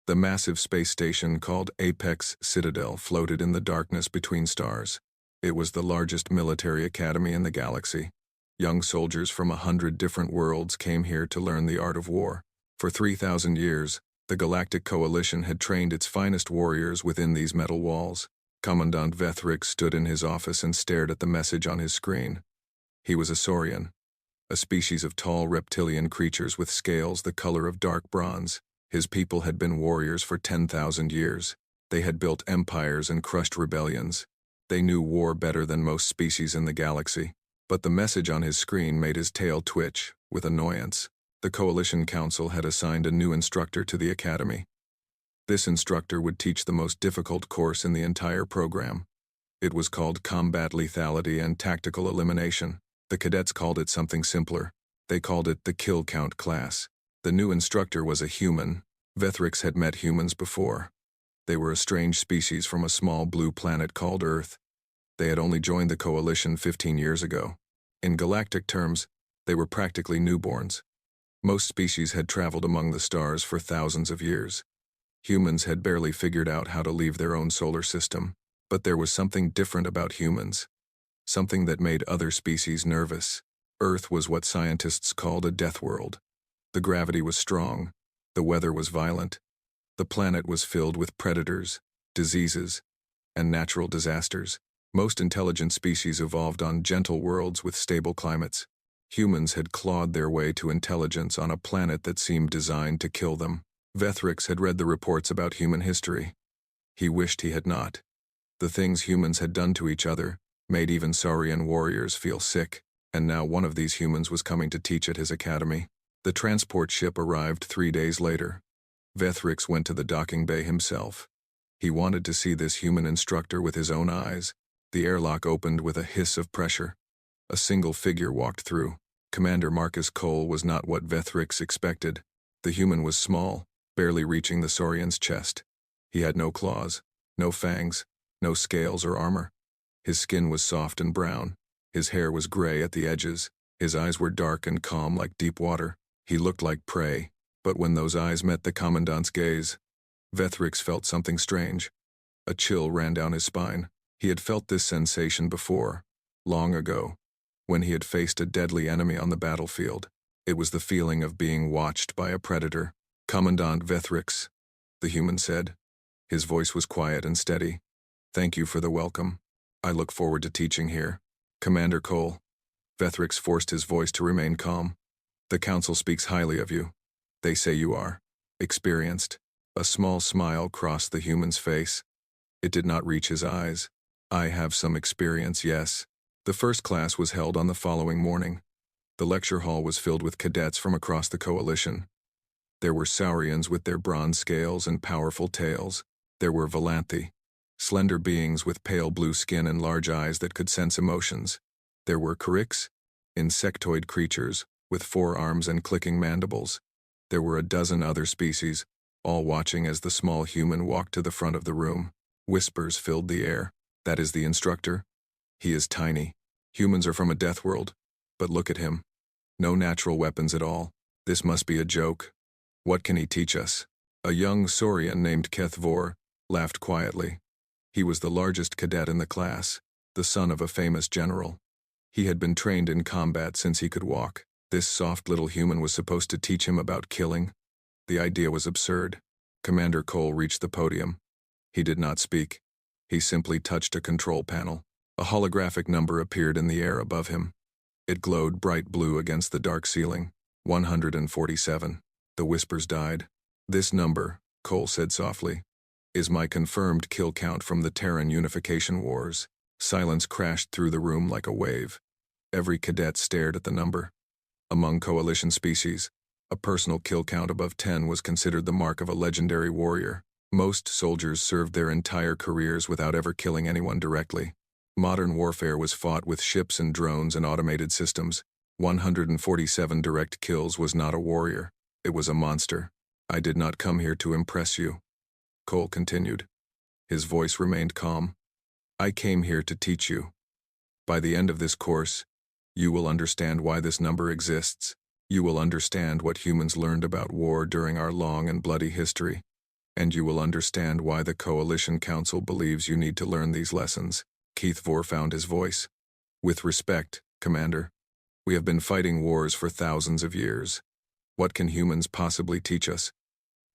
The massive space station called Apex Citadel floated in the darkness between stars. It was the largest military academy in the galaxy. Young soldiers from 100 different worlds came here to learn the art of war. For 3,000 years, the Galactic Coalition had trained its finest warriors within these metal walls. Commandant Vethrix stood in his office and stared at the message on his screen. He was a saurian, a species of tall reptilian creatures with scales the color of dark bronze. His people had been warriors for 10,000 years. They had built empires and crushed rebellions. They knew war better than most species in the galaxy. But the message on his screen made his tail twitch with annoyance. The Coalition Council had assigned a new instructor to the academy. This instructor would teach the most difficult course in the entire program. It was called Combat Lethality and Tactical Elimination. The cadets called it something simpler. They called it the Kill Count class. The new instructor was a human. Vethrix had met humans before. They were a strange species from a small blue planet called Earth. They had only joined the Coalition 15 years ago. In galactic terms, they were practically newborns. Most species had traveled among the stars for thousands of years. Humans had barely figured out how to leave their own solar system. But there was something different about humans. Something that made other species nervous. Earth was what scientists called a death world. The gravity was strong. The weather was violent. The planet was filled with predators, diseases, and natural disasters. Most intelligent species evolved on gentle worlds with stable climates. Humans had clawed their way to intelligence on a planet that seemed designed to kill them. Vethrix had read the reports about human history. He wished he had not. The things humans had done to each other made even saurian warriors feel sick, and now one of these humans was coming to teach at his academy. The transport ship arrived 3 days later. Vethrix went to the docking bay himself. He wanted to see this human instructor with his own eyes. The airlock opened with a hiss of pressure. A single figure walked through. Commander Marcus Cole was not what Vethrix expected. The human was small, barely reaching the saurian's chest. He had no claws, no fangs, no scales or armor. His skin was soft and brown. His hair was gray at the edges. His eyes were dark and calm like deep water. He looked like prey, but when those eyes met the Commandant's gaze, Vethrix felt something strange. A chill ran down his spine. He had felt this sensation before, long ago, when he had faced a deadly enemy on the battlefield. It was the feeling of being watched by a predator. "Commandant Vethrix," the human said. His voice was quiet and steady. "Thank you for the welcome. I look forward to teaching here." "Commander Cole." Vethrix forced his voice to remain calm. "The Council speaks highly of you. They say you are experienced." A small smile crossed the human's face. It did not reach his eyes. "I have some experience, yes." The first class was held on the following morning. The lecture hall was filled with cadets from across the Coalition. There were saurians with their bronze scales and powerful tails. There were Volanthi, slender beings with pale blue skin and large eyes that could sense emotions. There were Kariks, insectoid creatures with 4 arms and clicking mandibles. There were a dozen other species, all watching as the small human walked to the front of the room. Whispers filled the air. "That is the instructor. He is tiny. Humans are from a death world. But look at him. No natural weapons at all. This must be a joke. What can he teach us?" A young saurian named Kethvor laughed quietly. He was the largest cadet in the class, the son of a famous general. He had been trained in combat since he could walk. This soft little human was supposed to teach him about killing. The idea was absurd. Commander Cole reached the podium. He did not speak. He simply touched a control panel. A holographic number appeared in the air above him. It glowed bright blue against the dark ceiling. 147. The whispers died. "This number," Cole said softly, "is my confirmed kill count from the Terran Unification Wars." Silence crashed through the room like a wave. Every cadet stared at the number. Among Coalition species, a personal kill count above 10 was considered the mark of a legendary warrior. Most soldiers served their entire careers without ever killing anyone directly. Modern warfare was fought with ships and drones and automated systems. 147 direct kills was not a warrior. It was a monster. "I did not come here to impress you," Cole continued. His voice remained calm. "I came here to teach you. By the end of this course, you will understand why this number exists. You will understand what humans learned about war during our long and bloody history. and you will understand why the Coalition Council believes you need to learn these lessons. Keith Vor found his voice. With respect, Commander. We have been fighting wars for thousands of years. What can humans possibly teach us?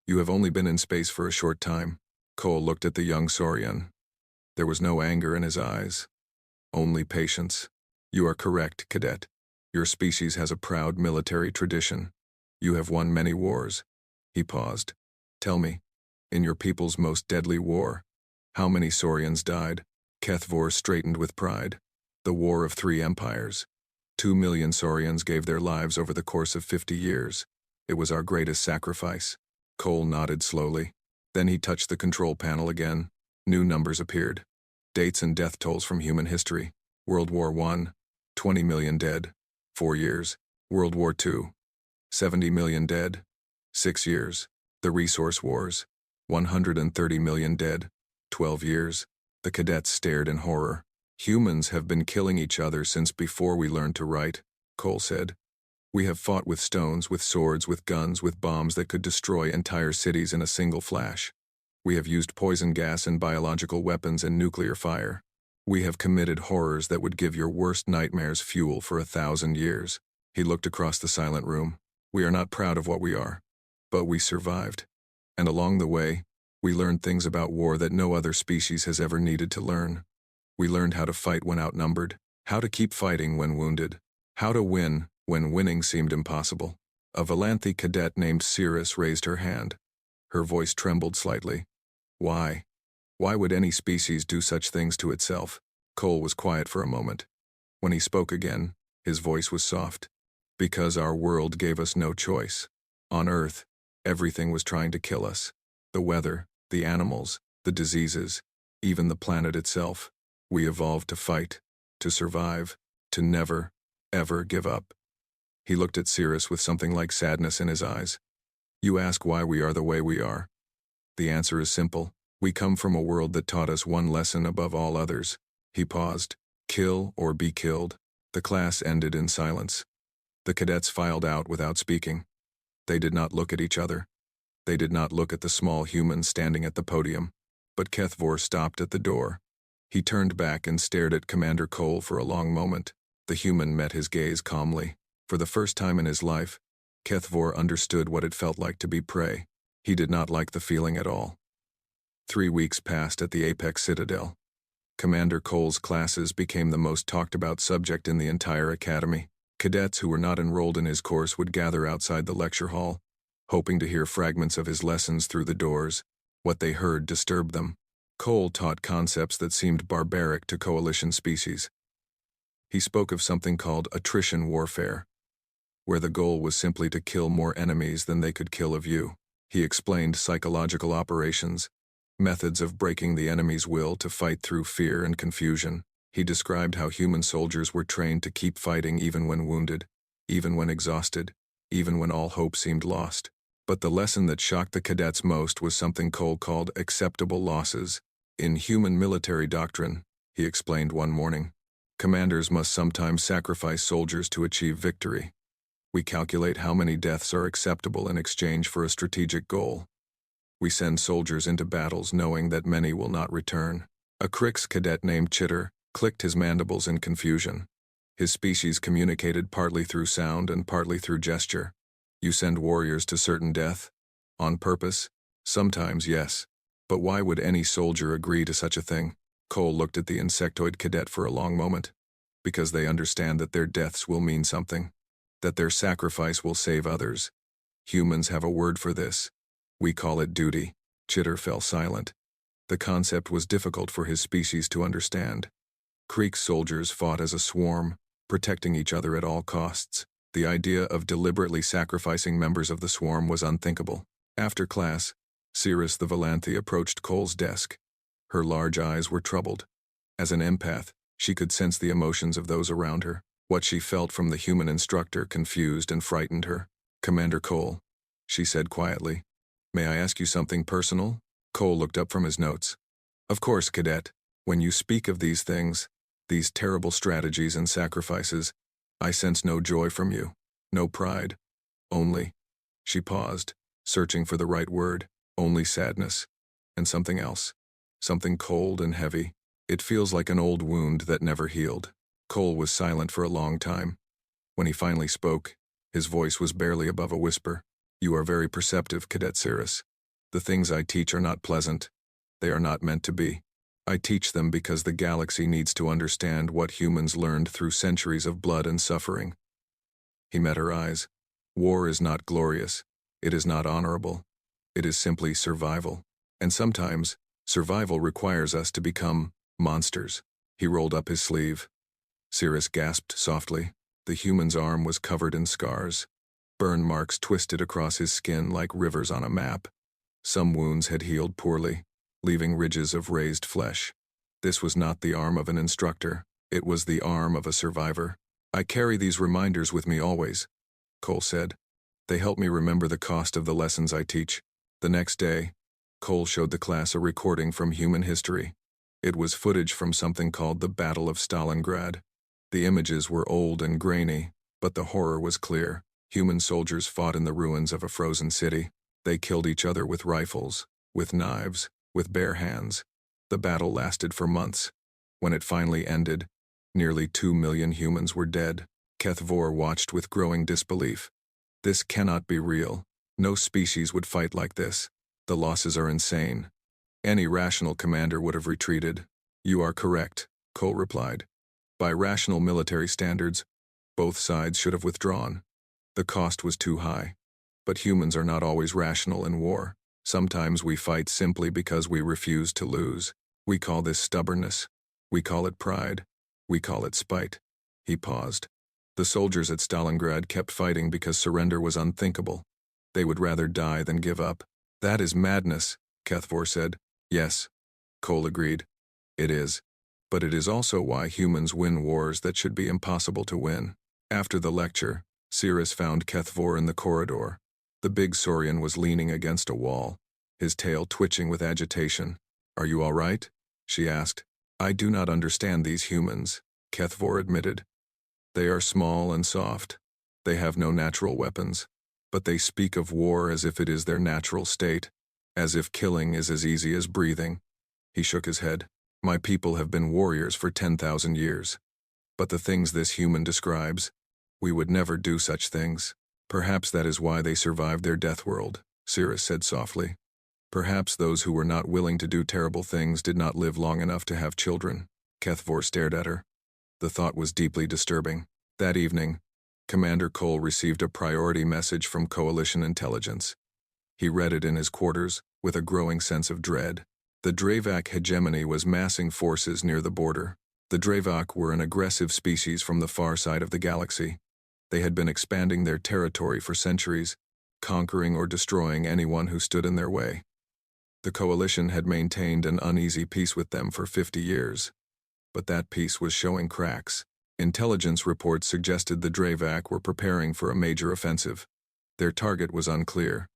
You have only been in space for a short time. Cole looked at the young Saurian. There was no anger in his eyes. Only patience. You are correct, Cadet. Your species has a proud military tradition. You have won many wars. He paused. Tell me, in your people's most deadly war, how many Saurians died? Kethvor straightened with pride. The War of Three Empires. 2 million Saurians gave their lives over the course of 50 years. It was our greatest sacrifice. Cole nodded slowly. Then he touched the control panel again. New numbers appeared. Dates and death tolls from human history. World War I, 20 million dead. 4 years. World War II, 70 million dead. 6 years. The Resource Wars, 130 million dead. 12 years. The cadets stared in horror. Humans have been killing each other since before we learned to write, Cole said. We have fought with stones, with swords, with guns, with bombs that could destroy entire cities in a single flash. We have used poison gas and biological weapons and nuclear fire. We have committed horrors that would give your worst nightmares fuel for 1,000 years. He looked across the silent room. We are not proud of what we are, but we survived. And along the way, we learned things about war that no other species has ever needed to learn. We learned how to fight when outnumbered, how to keep fighting when wounded, how to win when winning seemed impossible. A Valanthi cadet named Cirrus raised her hand. Her voice trembled slightly. Why? Why would any species do such things to itself? Cole was quiet for a moment. When he spoke again, his voice was soft. Because our world gave us no choice. On Earth, everything was trying to kill us. The weather, the animals, the diseases, even the planet itself. We evolved to fight, to survive, to never, ever give up. He looked at Cirrus with something like sadness in his eyes. You ask why we are the way we are. The answer is simple. We come from a world that taught us one lesson above all others. He paused. Kill or be killed. The class ended in silence. The cadets filed out without speaking. They did not look at each other. They did not look at the small human standing at the podium. But Kethvor stopped at the door. He turned back and stared at Commander Cole for a long moment. The human met his gaze calmly. For the first time in his life, Kethvor understood what it felt like to be prey. He did not like the feeling at all. 3 weeks passed at the Apex Citadel. Commander Cole's classes became the most talked about subject in the entire academy. Cadets who were not enrolled in his course would gather outside the lecture hall, hoping to hear fragments of his lessons through the doors. What they heard disturbed them. Cole taught concepts that seemed barbaric to coalition species. He spoke of something called attrition warfare, where the goal was simply to kill more enemies than they could kill of you. He explained psychological operations, methods of breaking the enemy's will to fight through fear and confusion. He described how human soldiers were trained to keep fighting even when wounded, even when exhausted, even when all hope seemed lost. But the lesson that shocked the cadets most was something Cole called acceptable losses. In human military doctrine, he explained one morning, commanders must sometimes sacrifice soldiers to achieve victory. We calculate how many deaths are acceptable in exchange for a strategic goal. We send soldiers into battles knowing that many will not return. A Krix cadet named Chitter clicked his mandibles in confusion. His species communicated partly through sound and partly through gesture. You send warriors to certain death? On purpose? Sometimes, yes. But why would any soldier agree to such a thing? Cole looked at the insectoid cadet for a long moment. Because they understand that their deaths will mean something. That their sacrifice will save others. Humans have a word for this. We call it duty. Chitter fell silent. The concept was difficult for his species to understand. Creek soldiers fought as a swarm, protecting each other at all costs. The idea of deliberately sacrificing members of the swarm was unthinkable. After class, Cirrus the Valanthi approached Cole's desk. Her large eyes were troubled. As an empath, she could sense the emotions of those around her. What she felt from the human instructor confused and frightened her. Commander Cole, she said quietly. May I ask you something personal? Cole looked up from his notes. Of course, cadet. When you speak of these things, these terrible strategies and sacrifices, I sense no joy from you, no pride. Only. She paused, searching for the right word. Only sadness. And something else. Something cold and heavy. It feels like an old wound that never healed. Cole was silent for a long time. When he finally spoke, his voice was barely above a whisper. You are very perceptive, Cadet Cirrus. The things I teach are not pleasant. They are not meant to be. I teach them because the galaxy needs to understand what humans learned through centuries of blood and suffering. He met her eyes. War is not glorious. It is not honorable. It is simply survival. And sometimes, survival requires us to become monsters. He rolled up his sleeve. Cirrus gasped softly. The human's arm was covered in scars. Burn marks twisted across his skin like rivers on a map. Some wounds had healed poorly, leaving ridges of raised flesh. This was not the arm of an instructor. It was the arm of a survivor. I carry these reminders with me always, Cole said. They help me remember the cost of the lessons I teach. The next day, Cole showed the class a recording from human history. It was footage from something called the Battle of Stalingrad. The images were old and grainy, but the horror was clear. Human soldiers fought in the ruins of a frozen city. They killed each other with rifles, with knives, with bare hands. The battle lasted for months. When it finally ended, nearly 2 million humans were dead. HFY watched with growing disbelief. This cannot be real. No species would fight like this. The losses are insane. Any rational commander would have retreated. You are correct, Cole replied. By rational military standards, both sides should have withdrawn. The cost was too high. But humans are not always rational in war. Sometimes we fight simply because we refuse to lose. We call this stubbornness. We call it pride. We call it spite. He paused. The soldiers at Stalingrad kept fighting because surrender was unthinkable. They would rather die than give up. That is madness, HFY said. Yes, Cole agreed. It is. But it is also why humans win wars that should be impossible to win. After the lecture, Cirrus found HFY in the corridor. The big saurian was leaning against a wall, his tail twitching with agitation. Are you all right? She asked. I do not understand these humans, HFY admitted. They are small and soft. They have no natural weapons. But they speak of war as if it is their natural state, as if killing is as easy as breathing. He shook his head. My people have been warriors for 10,000 years. But the things this human describes, we would never do such things. Perhaps that is why they survived their death world, Cirrus said softly. Perhaps those who were not willing to do terrible things did not live long enough to have children. HFY stared at her. The thought was deeply disturbing. That evening, Commander Cole received a priority message from Coalition intelligence. He read it in his quarters, with a growing sense of dread. The Dravak hegemony was massing forces near the border. The Dravak were an aggressive species from the far side of the galaxy. They had been expanding their territory for centuries, conquering or destroying anyone who stood in their way. The Coalition had maintained an uneasy peace with them for 50 years. But that peace was showing cracks. Intelligence reports suggested the Dravak were preparing for a major offensive. Their target was unclear,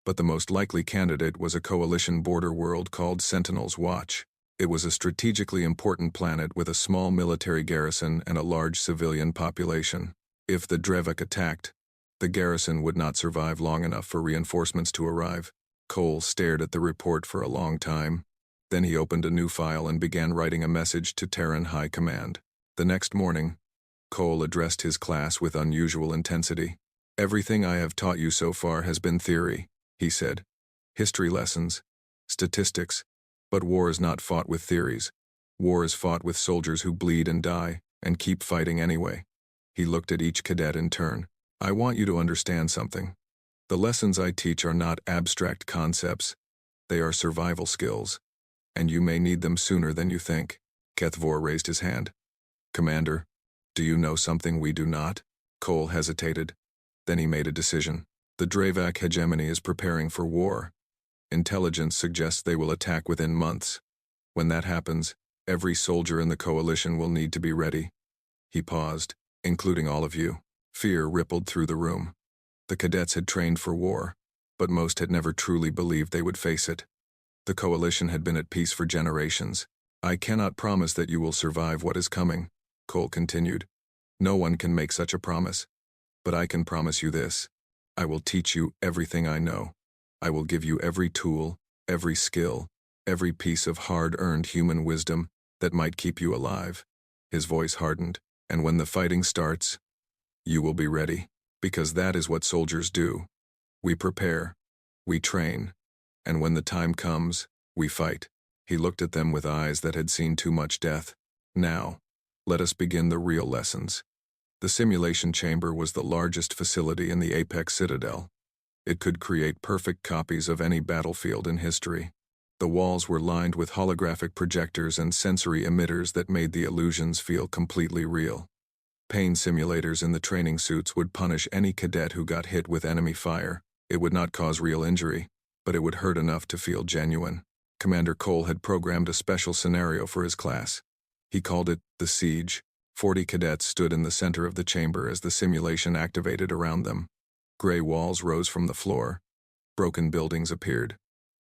but the most likely candidate was a Coalition border world called Sentinel's Watch. It was a strategically important planet with a small military garrison and a large civilian population. If the Dravak attacked, the garrison would not survive long enough for reinforcements to arrive. Cole stared at the report for a long time. Then he opened a new file and began writing a message to Terran High Command. The next morning, Cole addressed his class with unusual intensity. Everything I have taught you so far has been theory, he said. History lessons, statistics, but war is not fought with theories. War is fought with soldiers who bleed and die, and keep fighting anyway. He looked at each cadet in turn. I want you to understand something. The lessons I teach are not abstract concepts. They are survival skills, and you may need them sooner than you think. HFY raised his hand. Commander, do you know something we do not? Cole hesitated. Then he made a decision. The Dravak hegemony is preparing for war. Intelligence suggests they will attack within months. When that happens, every soldier in the Coalition will need to be ready. He paused, including all of you. Fear rippled through the room. The cadets had trained for war, but most had never truly believed they would face it. The Coalition had been at peace for generations. I cannot promise that you will survive what is coming, Cole continued. No one can make such a promise. But I can promise you this. I will teach you everything I know. I will give you every tool, every skill, every piece of hard-earned human wisdom that might keep you alive." His voice hardened. "And when the fighting starts, you will be ready, because that is what soldiers do. We prepare, we train, and when the time comes, we fight." He looked at them with eyes that had seen too much death. "Now, let us begin the real lessons." The simulation chamber was the largest facility in the Apex Citadel. It could create perfect copies of any battlefield in history. The walls were lined with holographic projectors and sensory emitters that made the illusions feel completely real. Pain simulators in the training suits would punish any cadet who got hit with enemy fire. It would not cause real injury, but it would hurt enough to feel genuine. Commander Cole had programmed a special scenario for his class. He called it the Siege. 40 cadets stood in the center of the chamber as the simulation activated around them. Gray walls rose from the floor. Broken buildings appeared.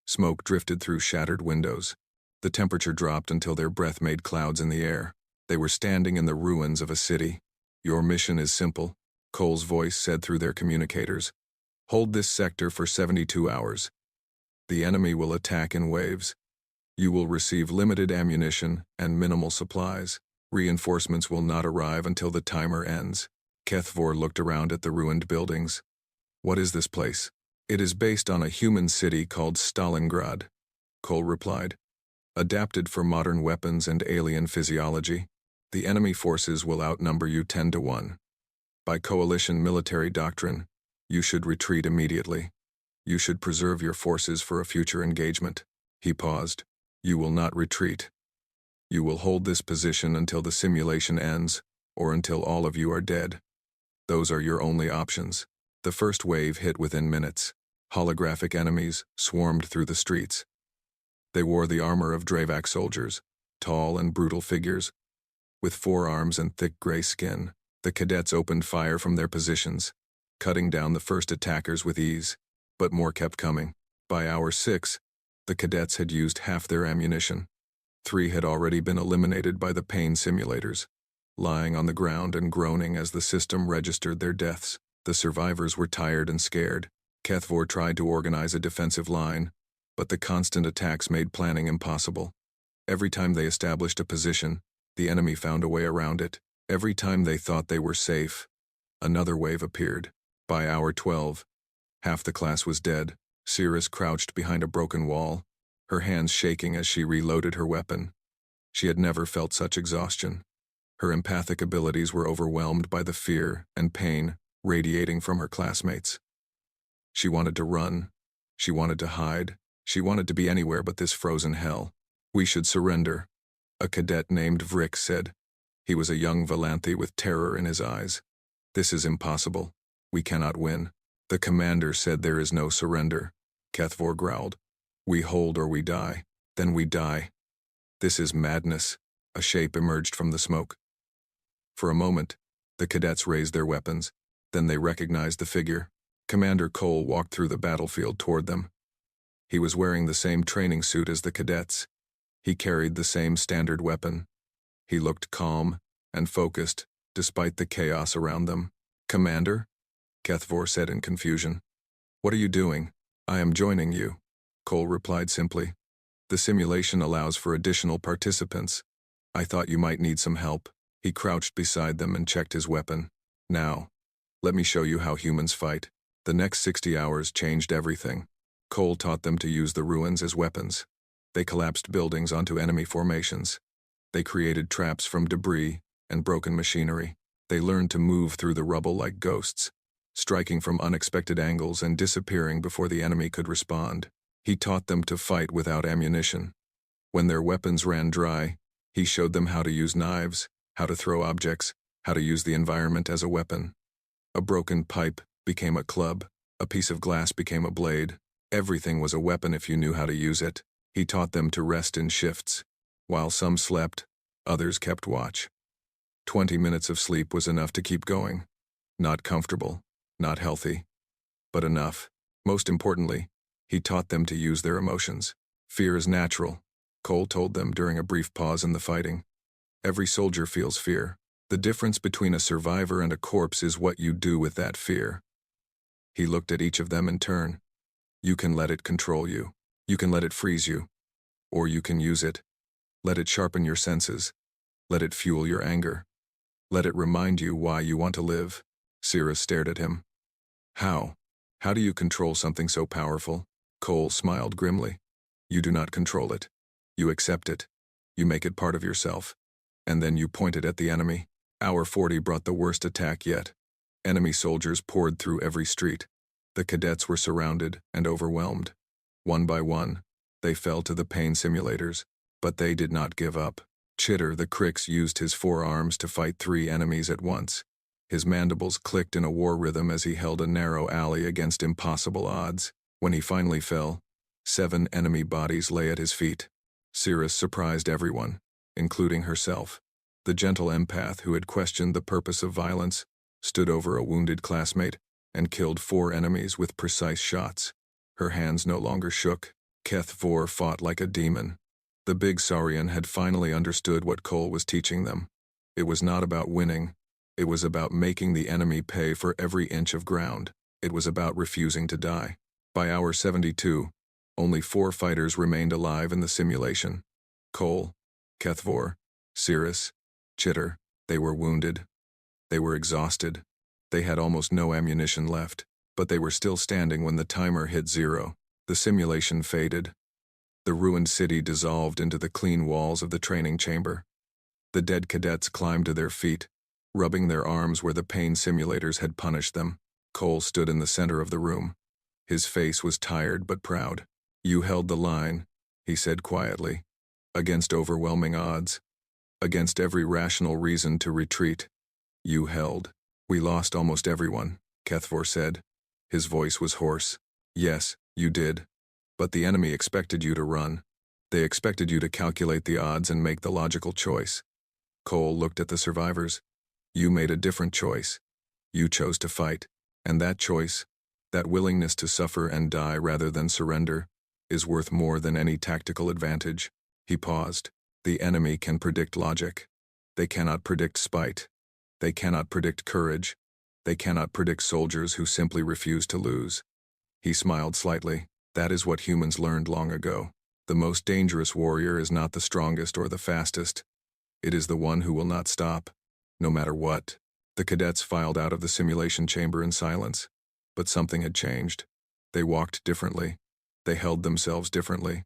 Smoke drifted through shattered windows. The temperature dropped until their breath made clouds in the air. They were standing in the ruins of a city. "Your mission is simple," Cole's voice said through their communicators. "Hold this sector for 72 hours. The enemy will attack in waves. You will receive limited ammunition and minimal supplies. Reinforcements will not arrive until the timer ends." Kethvor looked around at the ruined buildings. "What is this place?" "It is based on a human city called Stalingrad," Cole replied. "Adapted for modern weapons and alien physiology. The enemy forces will outnumber you 10 to 1. By coalition military doctrine, you should retreat immediately. You should preserve your forces for a future engagement." He paused. "You will not retreat. You will hold this position until the simulation ends, or until all of you are dead. Those are your only options." The first wave hit within minutes. Holographic enemies swarmed through the streets. They wore the armor of Dravak soldiers, tall and brutal figures, with forearms and thick gray skin. The cadets opened fire from their positions, cutting down the first attackers with ease, but more kept coming. By hour 6, the cadets had used half their ammunition. 3 had already been eliminated by the pain simulators, lying on the ground and groaning as the system registered their deaths. The survivors were tired and scared. Kethvor tried to organize a defensive line, but the constant attacks made planning impossible. Every time they established a position, the enemy found a way around it. Every time they thought they were safe, another wave appeared. By hour 12, half the class was dead. Cirrus crouched behind a broken wall, her hands shaking as she reloaded her weapon. She had never felt such exhaustion. Her empathic abilities were overwhelmed by the fear and pain radiating from her classmates. She wanted to run. She wanted to hide. She wanted to be anywhere but this frozen hell. "We should surrender," a cadet named Vrick said. He was a young Valanthi with terror in his eyes. "This is impossible. We cannot win." The commander said, "There is no surrender." Kethvor growled. "We hold or we die. Then we die." "This is madness." A shape emerged from the smoke. For a moment, the cadets raised their weapons. Then they recognized the figure. Commander Cole walked through the battlefield toward them. He was wearing the same training suit as the cadets. He carried the same standard weapon. He looked calm and focused, despite the chaos around them. "Commander?" Kethvor said in confusion. "What are you doing?" "I am joining you," Cole replied simply. "The simulation allows for additional participants. I thought you might need some help." He crouched beside them and checked his weapon. "Now, let me show you how humans fight." The next 60 hours changed everything. Cole taught them to use the ruins as weapons. They collapsed buildings onto enemy formations. They created traps from debris and broken machinery. They learned to move through the rubble like ghosts, striking from unexpected angles and disappearing before the enemy could respond. He taught them to fight without ammunition. When their weapons ran dry, he showed them how to use knives, how to throw objects, how to use the environment as a weapon. A broken pipe became a club. A piece of glass became a blade. Everything was a weapon if you knew how to use it. He taught them to rest in shifts. While some slept, others kept watch. 20 minutes of sleep was enough to keep going. Not comfortable, not healthy, but enough. Most importantly, he taught them to use their emotions. "Fear is natural," Cole told them during a brief pause in the fighting. "Every soldier feels fear. The difference between a survivor and a corpse is what you do with that fear." He looked at each of them in turn. You can let it control you. You can let it freeze you. Or you can use it. Let it sharpen your senses. Let it fuel your anger. Let it remind you why you want to live. Cirrus stared at him. How? How do you control something so powerful? Cole smiled grimly. You do not control it. You accept it. You make it part of yourself. And then you point it at the enemy. Hour 40 brought the worst attack yet. Enemy soldiers poured through every street. The cadets were surrounded and overwhelmed. One by one, they fell to the pain simulators, but they did not give up. Chitter the Crix used his forearms to fight 3 enemies at once. His mandibles clicked in a war rhythm as he held a narrow alley against impossible odds. When he finally fell, 7 enemy bodies lay at his feet. Cirrus surprised everyone, including herself. The gentle empath who had questioned the purpose of violence stood over a wounded classmate and killed 4 enemies with precise shots. Her hands no longer shook. HFY fought like a demon. The big Saurian had finally understood what Cole was teaching them. It was not about winning. It was about making the enemy pay for every inch of ground. It was about refusing to die. By hour 72, only 4 fighters remained alive in the simulation. Cole, HFY, Cirrus, Chitter. They were wounded. They were exhausted. They had almost no ammunition left, but they were still standing when the timer hit 0. The simulation faded. The ruined city dissolved into the clean walls of the training chamber. The dead cadets climbed to their feet, rubbing their arms where the pain simulators had punished them. Cole stood in the center of the room. His face was tired but proud. You held the line, he said quietly, against overwhelming odds, against every rational reason to retreat. You held. We lost almost everyone, HFY said. His voice was hoarse. Yes, you did. But the enemy expected you to run. They expected you to calculate the odds and make the logical choice. Cole looked at the survivors. You made a different choice. You chose to fight. And that choice, that willingness to suffer and die rather than surrender, is worth more than any tactical advantage. He paused. The enemy can predict logic. They cannot predict spite. They cannot predict courage. They cannot predict soldiers who simply refuse to lose. He smiled slightly. That is what humans learned long ago. The most dangerous warrior is not the strongest or the fastest. It is the one who will not stop, no matter what. The cadets filed out of the simulation chamber in silence. But something had changed. They walked differently. They held themselves differently.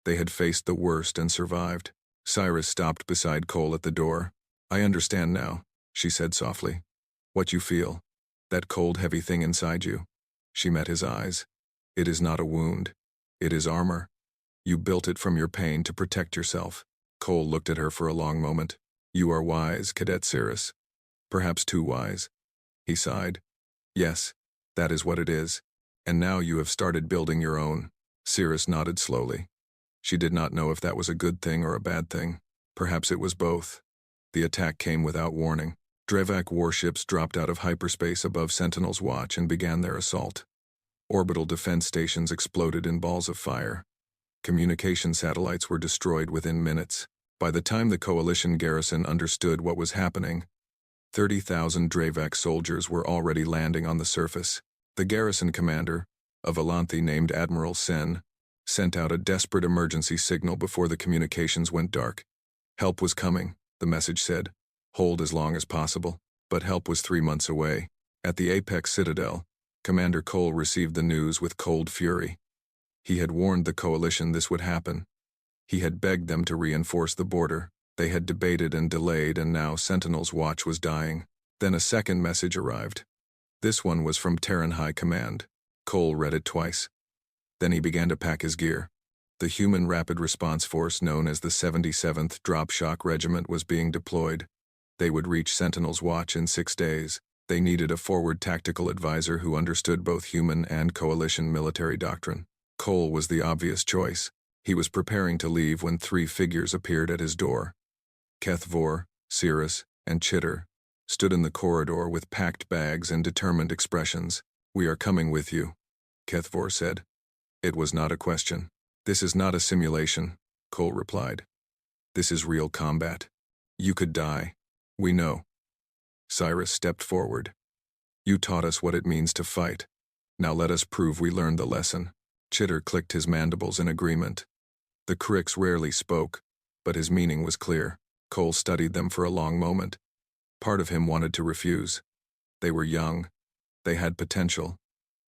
They had faced the worst and survived. Cyrus stopped beside Cole at the door. I understand now, she said softly. What you feel. That cold, heavy thing inside you. She met his eyes. It is not a wound. It is armor. You built it from your pain to protect yourself. Cole looked at her for a long moment. You are wise, Cadet Cirrus. Perhaps too wise. He sighed. Yes, that is what it is. And now you have started building your own. Cirrus nodded slowly. She did not know if that was a good thing or a bad thing. Perhaps it was both. The attack came without warning. Drevak warships dropped out of hyperspace above Sentinel's watch and began their assault. Orbital defense stations exploded in balls of fire. Communication satellites were destroyed within minutes. By the time the coalition garrison understood what was happening, 30,000 Drevak soldiers were already landing on the surface. The garrison commander, a Volanthi named Admiral Sen, sent out a desperate emergency signal before the communications went dark. Help was coming, the message said. Hold as long as possible. But help was 3 months away. At the Apex Citadel, Commander Cole received the news with cold fury. He had warned the coalition this would happen. He had begged them to reinforce the border. They had debated and delayed, and now Sentinel's watch was dying. Then a second message arrived. This one was from Terran High Command. Cole read it twice. Then he began to pack his gear. The Human Rapid Response Force known as the 77th Drop Shock Regiment was being deployed. They would reach Sentinel's watch in 6 days. They needed a forward tactical advisor who understood both human and coalition military doctrine. Cole was the obvious choice. He was preparing to leave when 3 figures appeared at his door. HFY, Cirrus, and Chitter stood in the corridor with packed bags and determined expressions. We are coming with you, HFY said. It was not a question. This is not a simulation, Cole replied. This is real combat. You could die. We know. Cyrus stepped forward. You taught us what it means to fight. Now let us prove we learned the lesson. Chitter clicked his mandibles in agreement. The Cricks rarely spoke, but his meaning was clear. Cole studied them for a long moment. Part of him wanted to refuse. They were young. They had potential.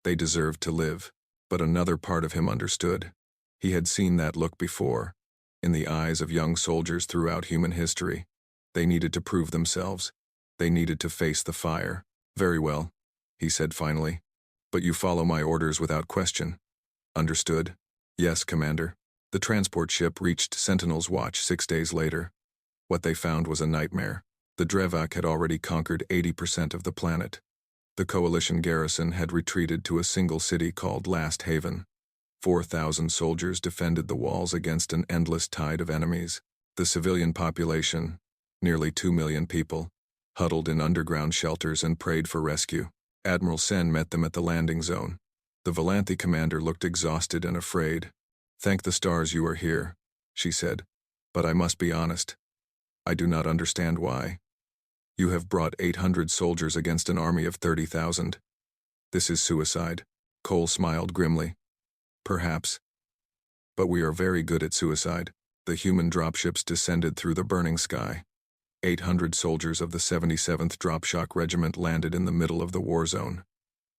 They deserved to live. But another part of him understood. He had seen that look before, in the eyes of young soldiers throughout human history. They needed to prove themselves. They needed to face the fire. "Very well," he said finally. "But you follow my orders without question." "Understood." "Yes, Commander." The transport ship reached Sentinel's watch 6 days later. What they found was a nightmare. The Drevak had already conquered 80% of the planet. The Coalition garrison had retreated to a single city called Last Haven. 4,000 soldiers defended the walls against an endless tide of enemies. The civilian population, nearly 2 million people, huddled in underground shelters and prayed for rescue. Admiral Sen met them at the landing zone. The Volanthi commander looked exhausted and afraid. "Thank the stars you are here," she said. "But I must be honest. I do not understand why. You have brought 800 soldiers against an army of 30,000. This is suicide." Cole smiled grimly. "Perhaps. But we are very good at suicide." The human dropships descended through the burning sky. 800 soldiers of the 77th Dropshock Regiment landed in the middle of the war zone.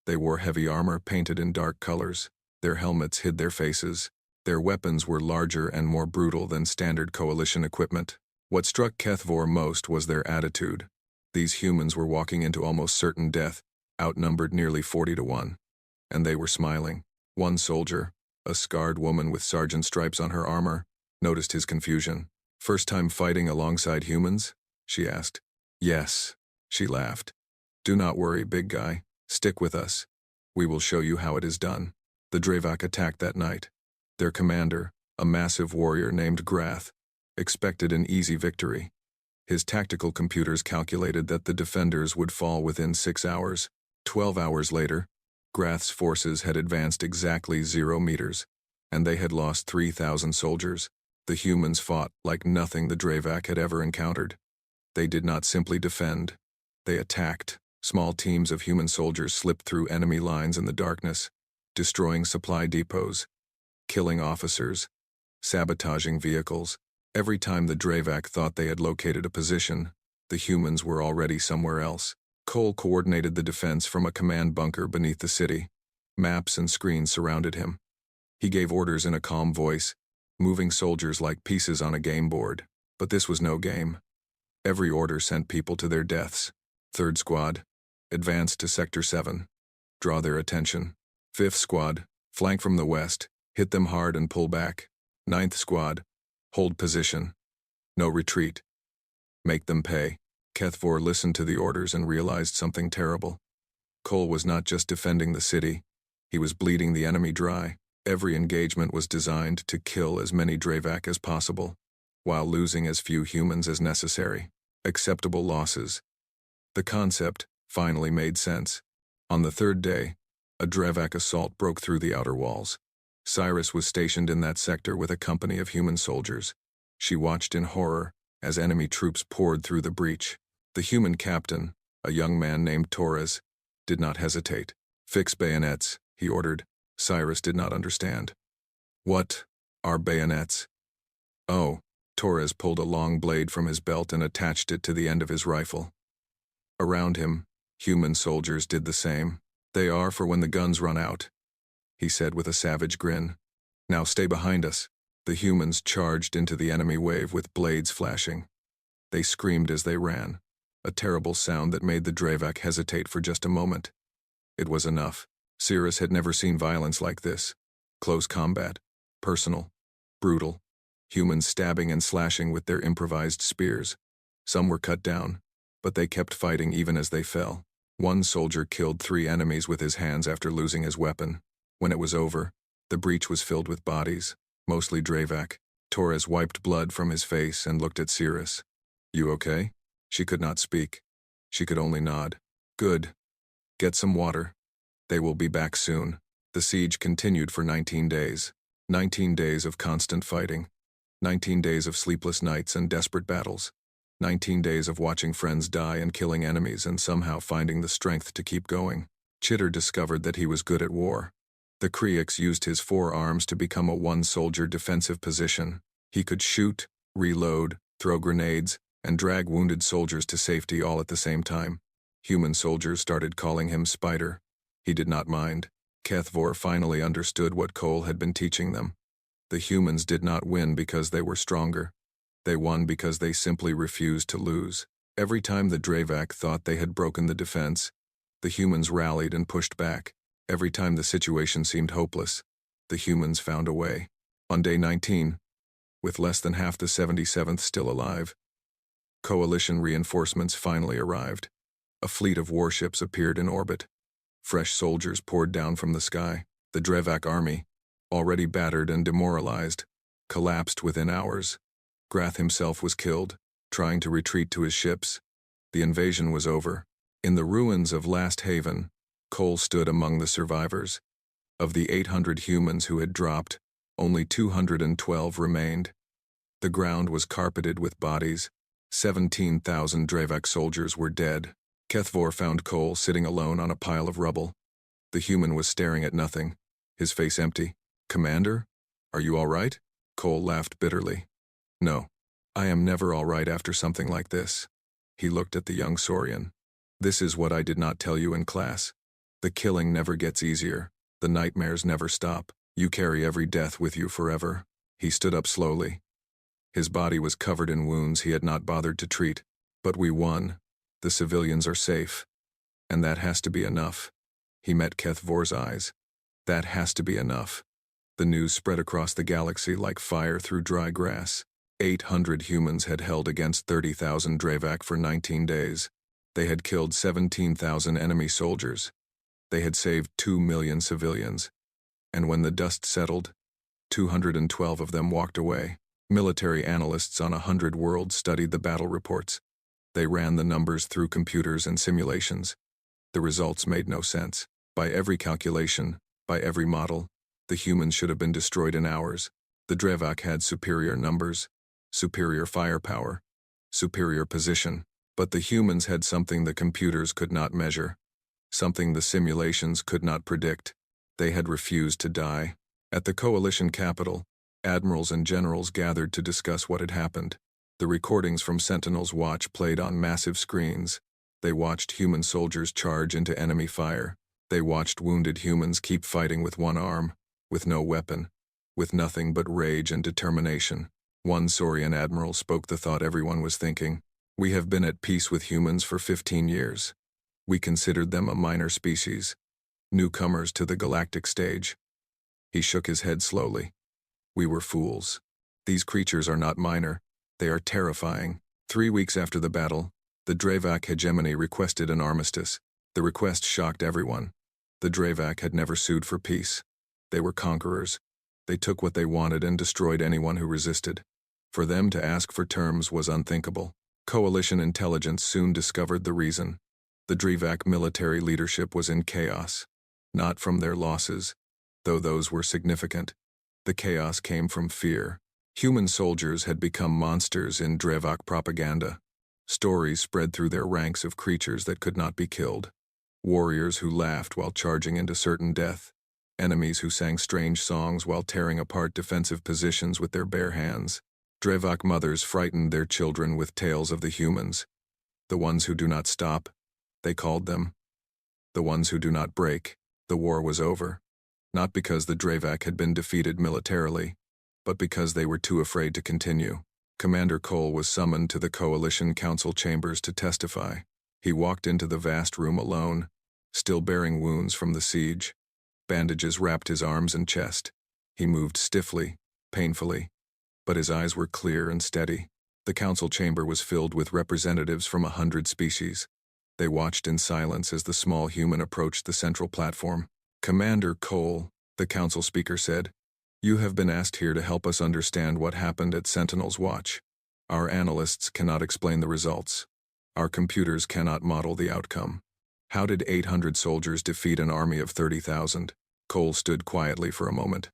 They wore heavy armor painted in dark colors. Their helmets hid their faces. Their weapons were larger and more brutal than standard Coalition equipment. What struck Kethvor most was their attitude. These humans were walking into almost certain death, outnumbered nearly 40 to 1. And they were smiling. One soldier, a scarred woman with sergeant stripes on her armor, noticed his confusion. "First time fighting alongside humans?" she asked. "Yes," she laughed. "Do not worry, big guy. Stick with us. We will show you how it is done." The Drevak attacked that night. Their commander, a massive warrior named Grath, expected an easy victory. His tactical computers calculated that the defenders would fall within 6 hours. 12 hours later, Grath's forces had advanced exactly 0 meters, and they had lost 3,000 soldiers. The humans fought like nothing the Drevak had ever encountered. They did not simply defend. They attacked. Small teams of human soldiers slipped through enemy lines in the darkness, destroying supply depots, killing officers, sabotaging vehicles. Every time the Drevak thought they had located a position, the humans were already somewhere else. Cole coordinated the defense from a command bunker beneath the city. Maps and screens surrounded him. He gave orders in a calm voice, moving soldiers like pieces on a game board. But this was no game. Every order sent people to their deaths. 3rd Squad, advance to Sector 7. Draw their attention. 5th Squad, flank from the west, hit them hard and pull back. 9th Squad, hold position. No retreat. Make them pay. Kethvor listened to the orders and realized something terrible. Cole was not just defending the city. He was bleeding the enemy dry. Every engagement was designed to kill as many Drevak as possible, while losing as few humans as necessary. Acceptable losses. The concept finally made sense. On the 3rd day, a Drevak assault broke through the outer walls. Cyrus was stationed in that sector with a company of human soldiers. She watched in horror as enemy troops poured through the breach. The human captain, a young man named Torres, did not hesitate. "Fix bayonets," he ordered. Cyrus did not understand. "What are bayonets?" "Oh." Torres pulled a long blade from his belt and attached it to the end of his rifle. Around him, human soldiers did the same. "They are for when the guns run out," he said with a savage grin. "Now stay behind us." The humans charged into the enemy wave with blades flashing. They screamed as they ran, a terrible sound that made the Drevak hesitate for just a moment. It was enough. Cyrus had never seen violence like this. Close combat, personal, brutal. Humans stabbing and slashing with their improvised spears. Some were cut down, but they kept fighting even as they fell. One soldier killed 3 enemies with his hands after losing his weapon. When it was over, the breach was filled with bodies, mostly Drevak. Torres wiped blood from his face and looked at Cyrus. "You okay?" She could not speak. She could only nod. "Good. Get some water. They will be back soon." The siege continued for 19 days. 19 days of constant fighting. 19 days of sleepless nights and desperate battles. 19 days of watching friends die and killing enemies and somehow finding the strength to keep going. Chitter discovered that he was good at war. The Krieks used his forearms to become a one-soldier defensive position. He could shoot, reload, throw grenades, and drag wounded soldiers to safety all at the same time. Human soldiers started calling him Spider. He did not mind. HFY finally understood what Cole had been teaching them. The humans did not win because they were stronger. They won because they simply refused to lose. Every time the Dravak thought they had broken the defense, the humans rallied and pushed back. Every time the situation seemed hopeless, the humans found a way. On day 19, with less than half the 77th still alive, coalition reinforcements finally arrived. A fleet of warships appeared in orbit. Fresh soldiers poured down from the sky. The Dravak army, already battered and demoralized, collapsed within hours. Grath himself was killed, trying to retreat to his ships. The invasion was over. In the ruins of Last Haven, Cole stood among the survivors. Of the 800 humans who had dropped, only 212 remained. The ground was carpeted with bodies. 17,000 Dravak soldiers were dead. HFY found Cole sitting alone on a pile of rubble. The human was staring at nothing, his face empty. "Commander, are you all right?" Cole laughed bitterly. "No, I am never all right after something like this." He looked at the young Saurian. "This is what I did not tell you in class. The killing never gets easier. The nightmares never stop. You carry every death with you forever." He stood up slowly. His body was covered in wounds he had not bothered to treat. "But we won. The civilians are safe. And that has to be enough." He met HFY's eyes. "That has to be enough." The news spread across the galaxy like fire through dry grass. 800 humans had held against 30,000 Dravak for 19 days. They had killed 17,000 enemy soldiers. They had saved 2 million civilians. And when the dust settled, 212 of them walked away. Military analysts on 100 worlds studied the battle reports. They ran the numbers through computers and simulations. The results made no sense. By every calculation, by every model, the humans should have been destroyed in hours. The Dravak had superior numbers, superior firepower, superior position. But the humans had something the computers could not measure, something the simulations could not predict. They had refused to die. At the coalition capital, admirals and generals gathered to discuss what had happened. The recordings from Sentinel's watch played on massive screens. They watched human soldiers charge into enemy fire. They watched wounded humans keep fighting with one arm, with no weapon, with nothing but rage and determination. One Saurian admiral spoke the thought everyone was thinking. "We have been at peace with humans for 15 years. We considered them a minor species, newcomers to the galactic stage." He shook his head slowly. "We were fools. These creatures are not minor. They are terrifying." 3 weeks after the battle, the Dravak hegemony requested an armistice. The request shocked everyone. The Dravak had never sued for peace. They were conquerors. They took what they wanted and destroyed anyone who resisted. For them to ask for terms was unthinkable. Coalition intelligence soon discovered the reason. The Dravak military leadership was in chaos. Not from their losses, though those were significant. The chaos came from fear. Human soldiers had become monsters in Dravak propaganda. Stories spread through their ranks of creatures that could not be killed. Warriors who laughed while charging into certain death. Enemies who sang strange songs while tearing apart defensive positions with their bare hands. Dravak mothers frightened their children with tales of the humans. The ones who do not stop, they called them. The ones who do not break. The war was over. Not because the Dravak had been defeated militarily, but because they were too afraid to continue. Commander Cole was summoned to the Coalition Council chambers to testify. He walked into the vast room alone, still bearing wounds from the siege. Bandages wrapped his arms and chest. He moved stiffly, painfully, but his eyes were clear and steady. The council chamber was filled with representatives from 100 species. They watched in silence as the small human approached the central platform. "Commander Cole," the council speaker said, "you have been asked here to help us understand what happened at Sentinel's watch. Our analysts cannot explain the results. Our computers cannot model the outcome. How did 800 soldiers defeat an army of 30,000? Cole stood quietly for a moment.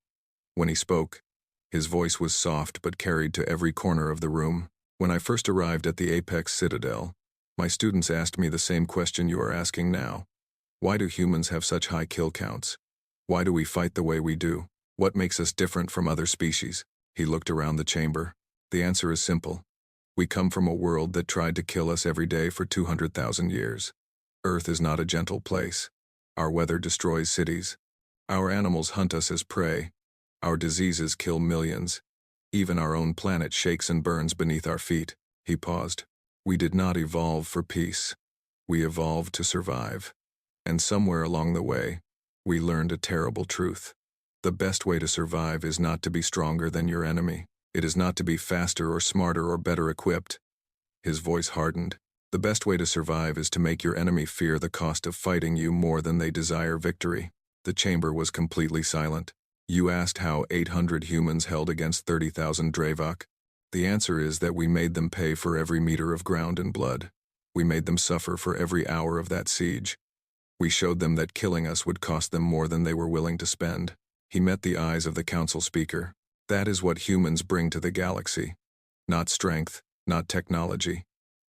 When he spoke, his voice was soft but carried to every corner of the room. "When I first arrived at the Apex Citadel, my students asked me the same question you are asking now. Why do humans have such high kill counts? Why do we fight the way we do? What makes us different from other species? He looked around the chamber. The answer is simple. We come from a world that tried to kill us every day for 200,000 years. Earth is not a gentle place. Our weather destroys cities. Our animals hunt us as prey. Our diseases kill millions. Even our own planet shakes and burns beneath our feet. He paused. We did not evolve for peace. We evolved to survive. And somewhere along the way, we learned a terrible truth. The best way to survive is not to be stronger than your enemy. It is not to be faster or smarter or better equipped. His voice hardened. The best way to survive is to make your enemy fear the cost of fighting you more than they desire victory. The chamber was completely silent. You asked how 800 humans held against 30,000 Dravok. The answer is that we made them pay for every meter of ground and blood. We made them suffer for every hour of that siege. We showed them that killing us would cost them more than they were willing to spend. He met the eyes of the council speaker. That is what humans bring to the galaxy. Not strength, not technology.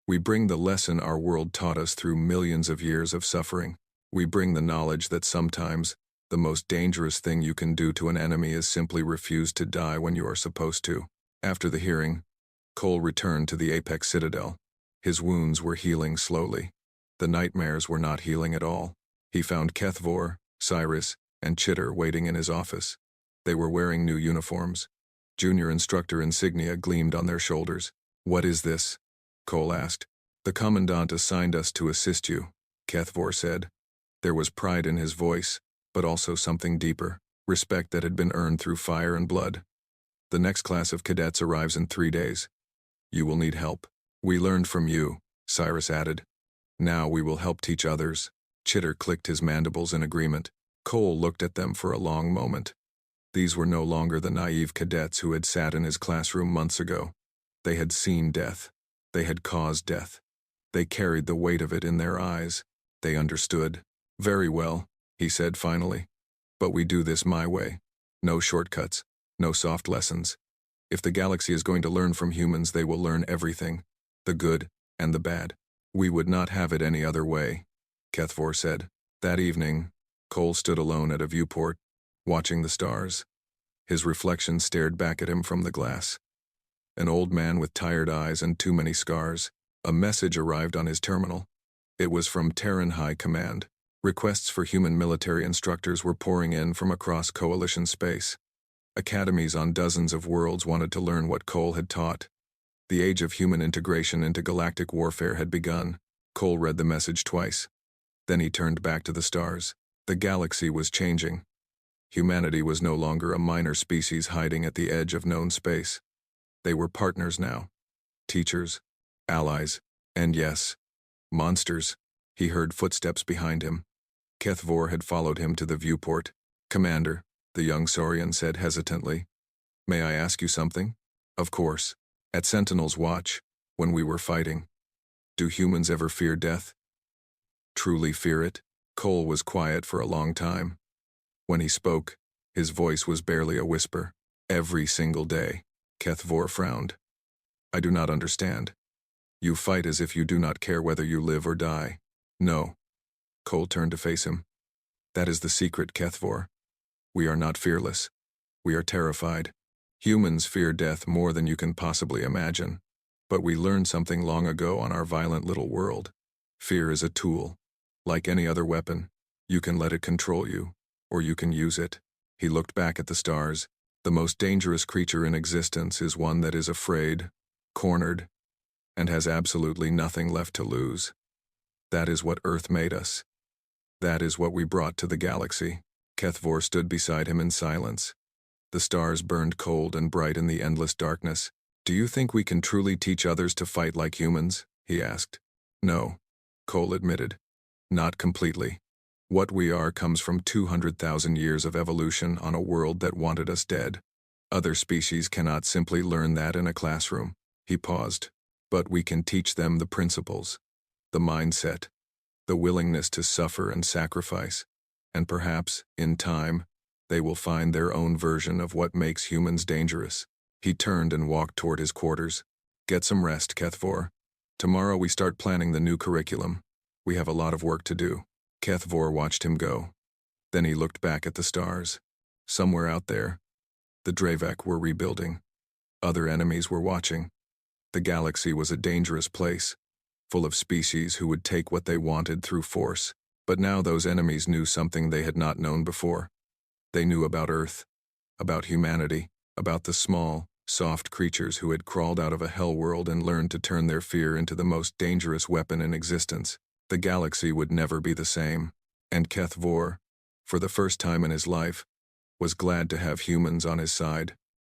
We bring the lesson our world taught us through millions of years of suffering. We bring the knowledge that sometimes, the most dangerous thing you can do to an enemy is simply refuse to die when you are supposed to. After the hearing, Cole returned to the Apex Citadel. His wounds were healing slowly. The nightmares were not healing at all. He found Kethvor, Cyrus, and Chitter waiting in his office. They were wearing new uniforms. Junior instructor insignia gleamed on their shoulders. What is this? Cole asked. The commandant assigned us to assist you, Kethvor said. There was pride in his voice, but also something deeper, respect that had been earned through fire and blood. The next class of cadets arrives in 3 days. You will need help. We learned from you, Cyrus added. Now we will help teach others. Chitter clicked his mandibles in agreement. Cole looked at them for a long moment. These were no longer the naive cadets who had sat in his classroom months ago. They had seen death. They had caused death. They carried the weight of it in their eyes. They understood. Very well, he said finally. But we do this my way. No shortcuts. No soft lessons. If the galaxy is going to learn from humans, they will learn everything. The good and the bad. We would not have it any other way, Kethvor said. That evening, Cole stood alone at a viewport, watching the stars. His reflection stared back at him from the glass. An old man with tired eyes and too many scars. A message arrived on his terminal. It was from Terran High Command. Requests for human military instructors were pouring in from across Coalition space. Academies on dozens of worlds wanted to learn what Cole had taught. The age of human integration into galactic warfare had begun. Cole read the message twice. Then he turned back to the stars. The galaxy was changing. Humanity was no longer a minor species hiding at the edge of known space. They were partners now. Teachers, allies, and yes, monsters. He heard footsteps behind him. Kethvor had followed him to the viewport. Commander, the young Saurian said hesitantly. May I ask you something? Of course. At Sentinel's watch, when we were fighting. Do humans ever fear death? Truly fear it? Cole was quiet for a long time. When he spoke, his voice was barely a whisper. Every single day. Kethvor frowned. I do not understand. You fight as if you do not care whether you live or die. No. Cole turned to face him. That is the secret, Kethvor. We are not fearless. We are terrified. Humans fear death more than you can possibly imagine. But we learned something long ago on our violent little world. Fear is a tool. Like any other weapon, you can let it control you, or you can use it. He looked back at the stars. The most dangerous creature in existence is one that is afraid, cornered, and has absolutely nothing left to lose. That is what Earth made us. That is what we brought to the galaxy. Kethvor stood beside him in silence. The stars burned cold and bright in the endless darkness. Do you think we can truly teach others to fight like humans? He asked. No, Cole admitted. Not completely. What we are comes from 200,000 years of evolution on a world that wanted us dead. Other species cannot simply learn that in a classroom. He paused. But we can teach them the principles, the mindset, the willingness to suffer and sacrifice, and perhaps, in time, they will find their own version of what makes humans dangerous. He turned and walked toward his quarters. Get some rest, Kethvor. Tomorrow we start planning the new curriculum. We have a lot of work to do. Kethvor watched him go. Then he looked back at the stars. Somewhere out there, the Dravek were rebuilding. Other enemies were watching. The galaxy was a dangerous place, full of species who would take what they wanted through force. But now those enemies knew something they had not known before. They knew about Earth, about humanity, about the small, soft creatures who had crawled out of a hell world and learned to turn their fear into the most dangerous weapon in existence. The galaxy would never be the same. And HFY War, for the first time in his life, was glad to have humans on his side.